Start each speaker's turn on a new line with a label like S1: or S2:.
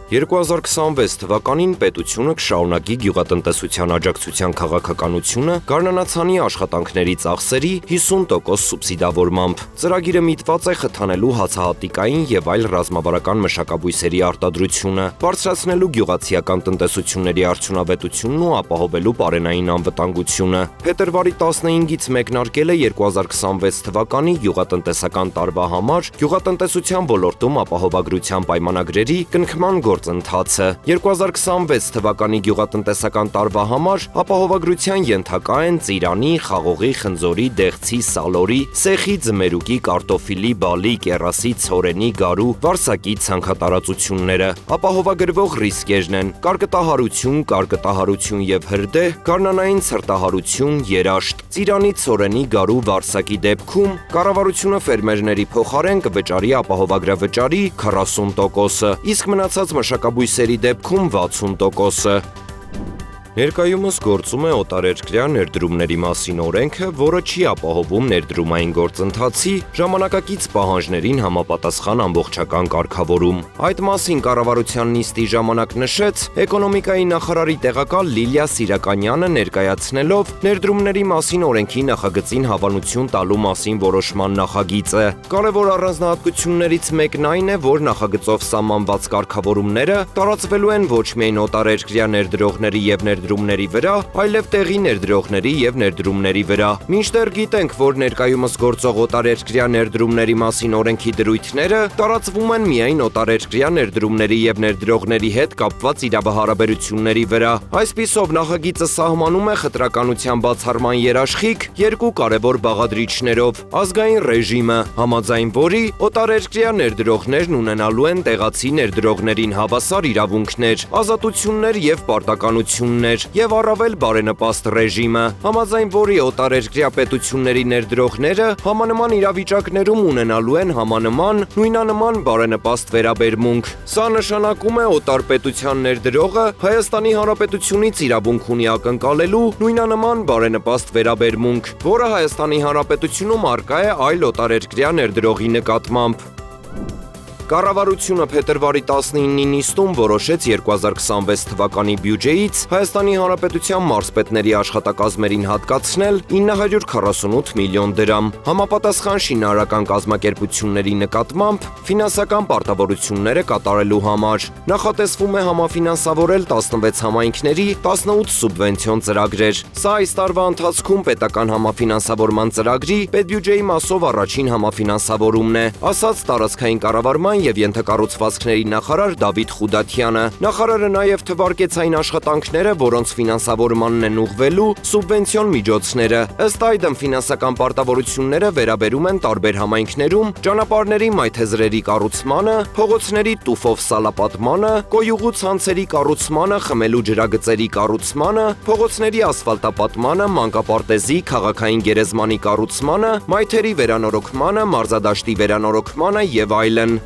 S1: 2026 թվականին պետությունը կշարունակի գյուղատնտեսության աջակցության քաղաքականությունը գարնանացանի աշխատանքների ծախսերի 50% սուբսիդավորմամբ։ Ծրագիրը միտված է խթանելու հացահատիկային եւ այլ ռազմավարական մշակաբույսերի արտադրությունը, բարձրացնելու գյուղացիական տնտեսությունների արդյունավետությունն ու ապահովելու պարենային անվտանգությունը։ Փետրվարի 15-ից մեկնարկել է 2026 թվականի գյուղատնտեսական տարվա համար գյուղատնտեսության ոլորտում ապահովագրության պայմանագրերի կնքման գործընթացը։ 2026 թվականի գյուղատնտեսական տարվա համար ապահովագրության ենթակա են ծիրանի, խաղողի, խնձորի, դեղցի, սալորի, սեխի, ձմերուկի, կարտոֆիլի, բալի, կեռասի, ցորենի, գարու, վարսակի ցանքատարածությունները։ Ապահովագրվող ռիսկերն են կարկտահարություն եւ հրդեհ, գարնանային ցրտահարություն, երաշտ։ Ծիրանի, ցորենի, գարու, վարսակի դեպքում կառավարությունը ֆերմերների փոխարեն կվճարի ապահովագրավճարի 40%-ը, իսկ մնացած մշակաբույսերի դեպքում 60%-ը։ Ներկայումս գործում է օտարերկրյա ներդրումների մասին օրենքը, որը չի ապահովում ներդրումային գործընթացի ժամանակակից պահանջներին համապատասխան ամբողջական կարգավորում։ Այդ մասին կառավարության նիստի ժամանակ նշեց էկոնոմիկայի նախարարի տեղակալ Լիլիա Սիրականյանը ներկայացնելով ներդրումների մասին օրենքի նախագծին հավանություն տալու մասին որոշման նախագիծը։ Կարևոր առանձնահատկություններից մեկն այն է, որ նախագծով սահմանված կարգավորումները տարածվելու են ոչ միայն օտարերկրյա ներդրողների եւ ներդրումների վրա, այլև տեղի ներդրողների եւ ներդրումների վրա։ Մինչդեռ գիտենք, որ ներկայումս գործող օտարերկրյա ներդրումների մասին օրենքի դրույթները տարածվում են միայն օտարերկրյա ներդրումների եւ ներդրողների հետ կապված իրավահարաբերությունների վրա։ Այսպիսով նախագիծը սահմանում է խտրականության բացառման երաշխիք երկու կարևոր բաղադրիչներով՝ ազգային ռեժիմը, համաձայն որի օտարերկրյա ներդրողներն ունենալու են տեղացի ներդրողներին հավասար իրավունքներ, ազատություններ եւ պարտականություններ, եւ առավել բարենպաստ ռեժիմը, համաձայն որի օտարերկրյա պետությունների ներդրողները համանման իրավիճակներում ունենալու են համանման, նույնանման բարենպաստ վերաբերմունք։ Սա նշանակում է օտար պետության ներդրողը Հայաստանի Հանրապետությունից իրավունք ունի ակնկալելու նույնանման բարենպաստ վերաբերմունք, որը Հայաստանի Հանրապետությունում առկա է այլ օտարերկրյա ներդրողի նկատմամբ։ Կառավարությունը փետրվարի 19-ի նիստում որոշեց 2026 թվականի բյուջեից Հայաստանի Հանրապետության մարզպետների աշխատակազմերին հատկացնել 948 միլիոն դրամ, համապատասխան շինարարական կազմակերպությունների նկատմամբ ֆինանսական պարտավորությունները կատարելու համար։ Նախատեսվում է համաֆինանսավորել 16 համայնքների 18 սուբվենցիոն ծրագրեր։ Սա այս տարվա ընթացքում պետական համաֆինանսավորման ծրագրի պետբյուջեի մասով առաջին համաֆինանսավորումն է, ասաց տարածքային կառավարման եւ ենթակառուցվածքների նախարար Դավիթ Խուդաթյանը։ Նախարարը նաեւ թվարկեց այն աշխատանքները, որոնց ֆինանսավորմանն են ուղղվելու սուբվենցիոն միջոցները։ Ըստ այդմ ֆինանսական պարտավորությունները վերաբերում են տարբեր համայնքներում ճանապարհների մայթեզրերի կառուցմանը, փողոցների տուֆով սալապատմանը, կոյուղու ցանցերի կառուցմանը, խմելու ջրագծերի կառուցմանը, փողոցների ասֆալտապատմանը, մանկապարտեզի, քաղաքային գերեզմանի կառուցմանը, մայթերի վերանորոգմանը, մարզադաշտի վերանորոգմանը եւ այլն։